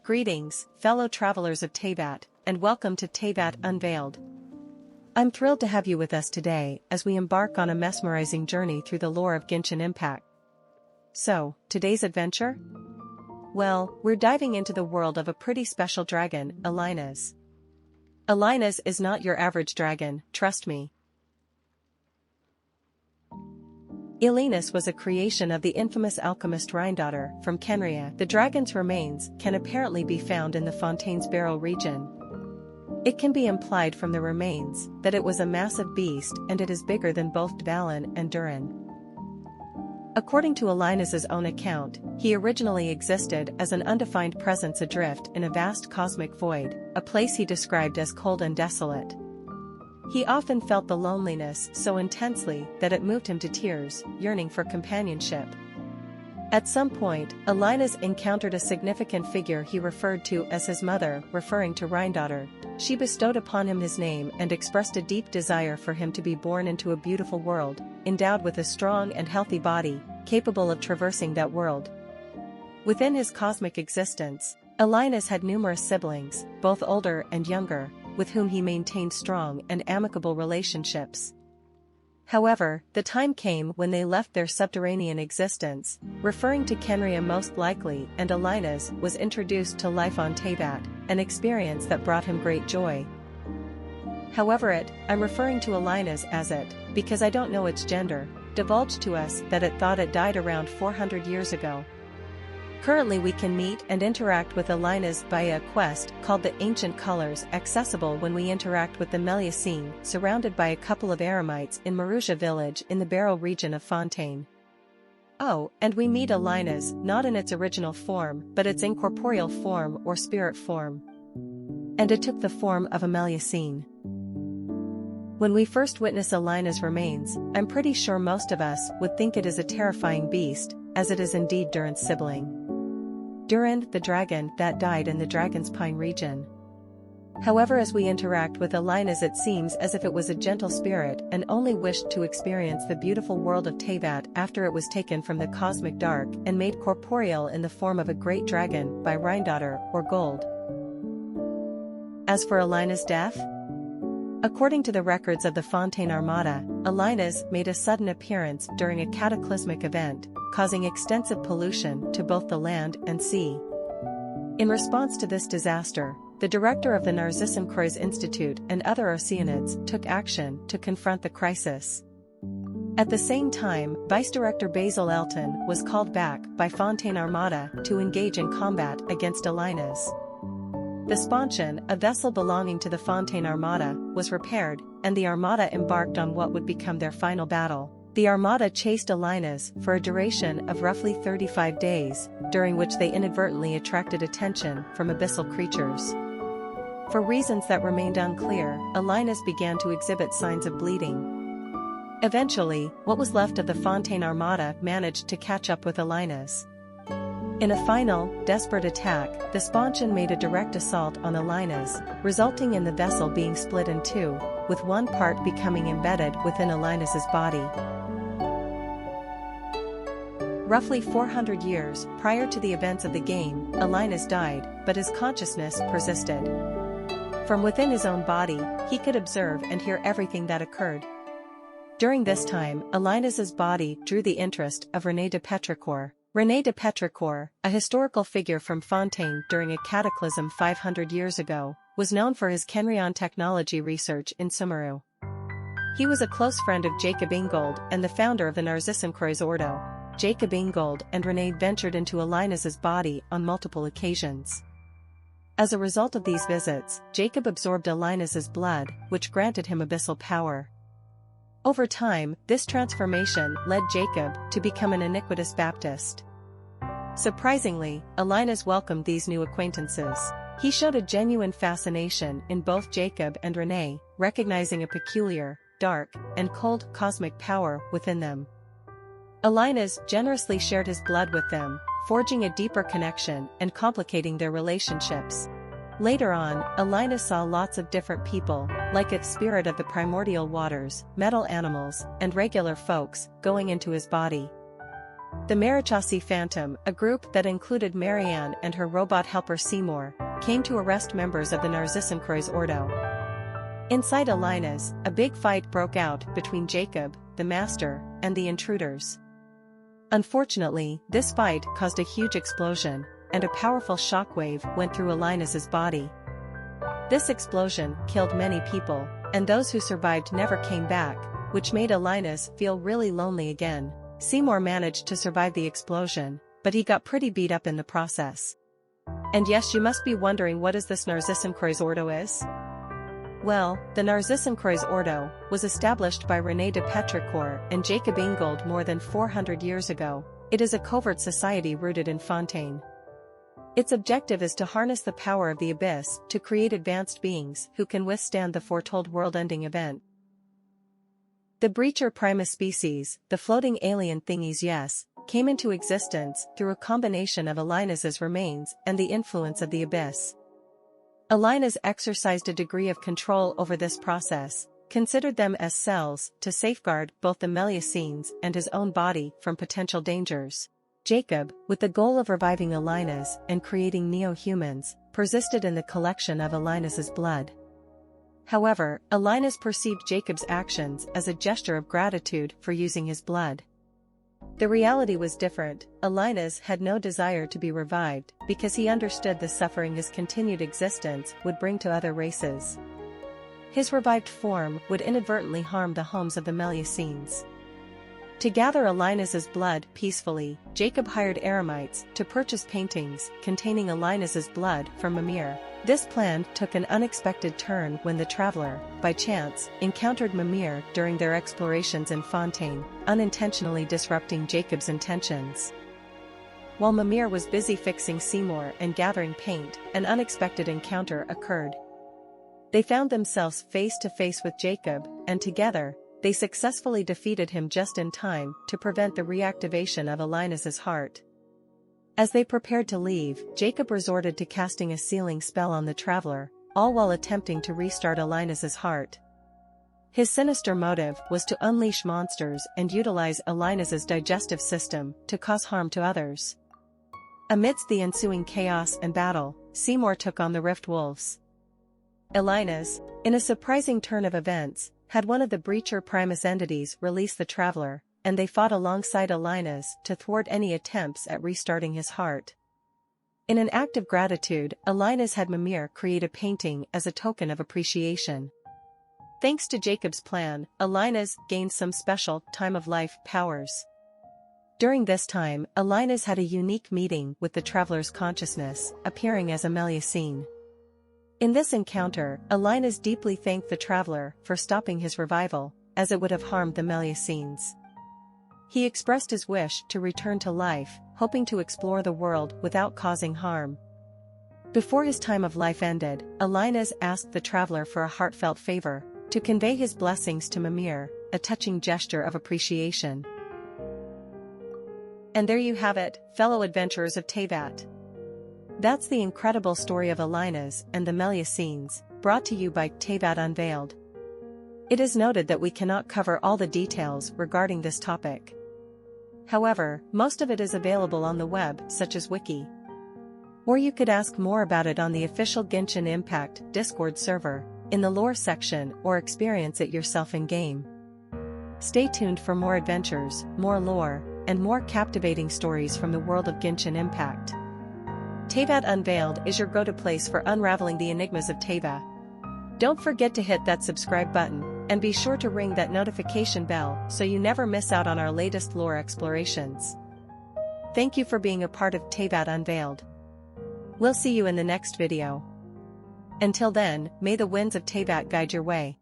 Greetings, fellow travelers of Teyvat, and welcome to Teyvat Unveiled. I'm thrilled to have you with us today as we embark on a mesmerizing journey through the lore of Genshin Impact. So, today's adventure? Well, we're diving into the world of a pretty special dragon, Elynas. Elynas is not your average dragon, trust me. Elynas was a creation of the infamous alchemist Rhindaughter from Kenria. The dragon's remains can apparently be found in the Fontaine's Barrow region. It can be implied from the remains that it was a massive beast and it is bigger than both Dvalin and Durin. According to Elynas' own account, he originally existed as an undefined presence adrift in a vast cosmic void, a place he described as cold and desolate. He often felt the loneliness so intensely that it moved him to tears, yearning for companionship. At some point, Elynas encountered a significant figure he referred to as his mother, referring to Rhindaughter. She bestowed upon him his name and expressed a deep desire for him to be born into a beautiful world, endowed with a strong and healthy body, capable of traversing that world. Within his cosmic existence, Elynas had numerous siblings, both older and younger, with whom he maintained strong and amicable relationships. However, the time came when they left their subterranean existence, referring to Kenria most likely, and Elynas was introduced to life on Teyvat, an experience that brought him great joy. However, I'm referring to Elynas as it, because I don't know its gender, divulged to us that it thought it died around 400 years ago. Currently we can meet and interact with Elynas via a quest called the Ancient Colors, accessible when we interact with the Melusines, surrounded by a couple of eremites in Maruzha village in the Barrow region of Fontaine. Oh, and we meet Elynas not in its original form but its incorporeal form or spirit form. And it took the form of a Melusine. When we first witness Elynas' remains, I'm pretty sure most of us would think it is a terrifying beast, as it is indeed Durin's sibling. Durin, the dragon that died in the Dragon's Pine region. However, as we interact with Elynas, it seems as if it was a gentle spirit and only wished to experience the beautiful world of Teyvat after it was taken from the cosmic dark and made corporeal in the form of a great dragon by Rhindaughter or Gold. As for Elynas' death? According to the records of the Fontaine Armada, Elynas made a sudden appearance during a cataclysmic event, causing extensive pollution to both the land and sea. In response to this disaster, the director of the Narcissus Institute and other Oceanids took action to confront the crisis. At the same time, Vice Director Basil Elton was called back by Fontaine Armada to engage in combat against Elynas. The Sponsion, a vessel belonging to the Fontaine Armada, was repaired, and the Armada embarked on what would become their final battle. The Armada chased Elynas for a duration of roughly 35 days, during which they inadvertently attracted attention from abyssal creatures. For reasons that remained unclear, Elynas began to exhibit signs of bleeding. Eventually, what was left of the Fontaine Armada managed to catch up with Elynas. In a final, desperate attack, the Sponsion made a direct assault on Elynas, resulting in the vessel being split in two, with one part becoming embedded within Elynas' body. Roughly 400 years prior to the events of the game, Elynas died, but his consciousness persisted. From within his own body, he could observe and hear everything that occurred. During this time, Elynas' body drew the interest of René de Petrichor. René de Petrichor, a historical figure from Fontaine during a cataclysm 500 years ago, was known for his Kenrion technology research in Sumeru. He was a close friend of Jacob Ingold and the founder of the Narcissus Ordo. Jacob Ingold and René ventured into Elynas' body on multiple occasions. As a result of these visits, Jacob absorbed Elynas' blood, which granted him abyssal power. Over time, this transformation led Jacob to become an iniquitous Baptist. Surprisingly, Elynas welcomed these new acquaintances. He showed a genuine fascination in both Jacob and René, recognizing a peculiar, dark, and cold cosmic power within them. Elynas generously shared his blood with them, forging a deeper connection and complicating their relationships. Later on, Elynas saw lots of different people, like a spirit of the primordial waters, metal animals, and regular folks, going into his body. The Marichasi Phantom, a group that included Marianne and her robot helper Seymour, came to arrest members of the Narcissoncrois Ordo. Inside Elynas, a big fight broke out between Jacob, the Master, and the intruders. Unfortunately, this fight caused a huge explosion, and a powerful shockwave went through Elynas's body. This explosion killed many people, and those who survived never came back, which made Elynas feel really lonely again. Seymour managed to survive the explosion, but he got pretty beat up in the process. And yes, you must be wondering what is this Narcissoncrois Ordo is? Well, the Narcissoncrois Ordo was established by René de Petrichor and Jacob Ingold more than 400 years ago. It is a covert society rooted in Fontaine. Its objective is to harness the power of the abyss to create advanced beings who can withstand the foretold world-ending event. The Breacher Primus species, the floating alien thingies, came into existence through a combination of Elynas's remains and the influence of the abyss. Elynas exercised a degree of control over this process, considered them as cells to safeguard both the Melusines and his own body from potential dangers. Jacob, with the goal of reviving Elynas and creating neo-humans, persisted in the collection of Elynas's blood. However, Elynas perceived Jacob's actions as a gesture of gratitude for using his blood. The reality was different. Elynas had no desire to be revived because he understood the suffering his continued existence would bring to other races. His revived form would inadvertently harm the homes of the Melusines. To gather Elynas's blood peacefully, Jacob hired eremites to purchase paintings containing Elynas's blood from Mimir. This plan took an unexpected turn when the traveler, by chance, encountered Mimir during their explorations in Fontaine, unintentionally disrupting Jacob's intentions. While Mimir was busy fixing Seymour and gathering paint, an unexpected encounter occurred. They found themselves face to face with Jacob, and together, they successfully defeated him just in time to prevent the reactivation of Elynas's heart. As they prepared to leave, Jacob resorted to casting a sealing spell on the traveler, all while attempting to restart Elynas's heart. His sinister motive was to unleash monsters and utilize Elynas's digestive system to cause harm to others. Amidst the ensuing chaos and battle, Seymour took on the Rift Wolves. Elynas, in a surprising turn of events, had one of the Breacher Primus entities release the traveler, and they fought alongside Elynas to thwart any attempts at restarting his heart. In an act of gratitude, Elynas had Mimir create a painting as a token of appreciation. Thanks to Jacob's plan, Elynas gained some special time-of-life powers. During this time, Elynas had a unique meeting with the traveler's consciousness, appearing as a Melusine. In this encounter, Elynas deeply thanked the traveler for stopping his revival, as it would have harmed the Melusines. He expressed his wish to return to life, hoping to explore the world without causing harm. Before his time of life ended, Elynas asked the traveler for a heartfelt favor, to convey his blessings to Mimir, a touching gesture of appreciation. And there you have it, fellow adventurers of Teyvat. That's the incredible story of Elynas and the Melusines, brought to you by Teyvat Unveiled. It is noted that we cannot cover all the details regarding this topic. However, most of it is available on the web, such as Wiki. Or you could ask more about it on the official Genshin Impact Discord server, in the lore section, or experience it yourself in-game. Stay tuned for more adventures, more lore, and more captivating stories from the world of Genshin Impact. Teyvat Unveiled is your go-to place for unraveling the enigmas of Teyvat. Don't forget to hit that subscribe button, and be sure to ring that notification bell so you never miss out on our latest lore explorations. Thank you for being a part of Teyvat Unveiled. We'll see you in the next video. Until then, may the winds of Teyvat guide your way.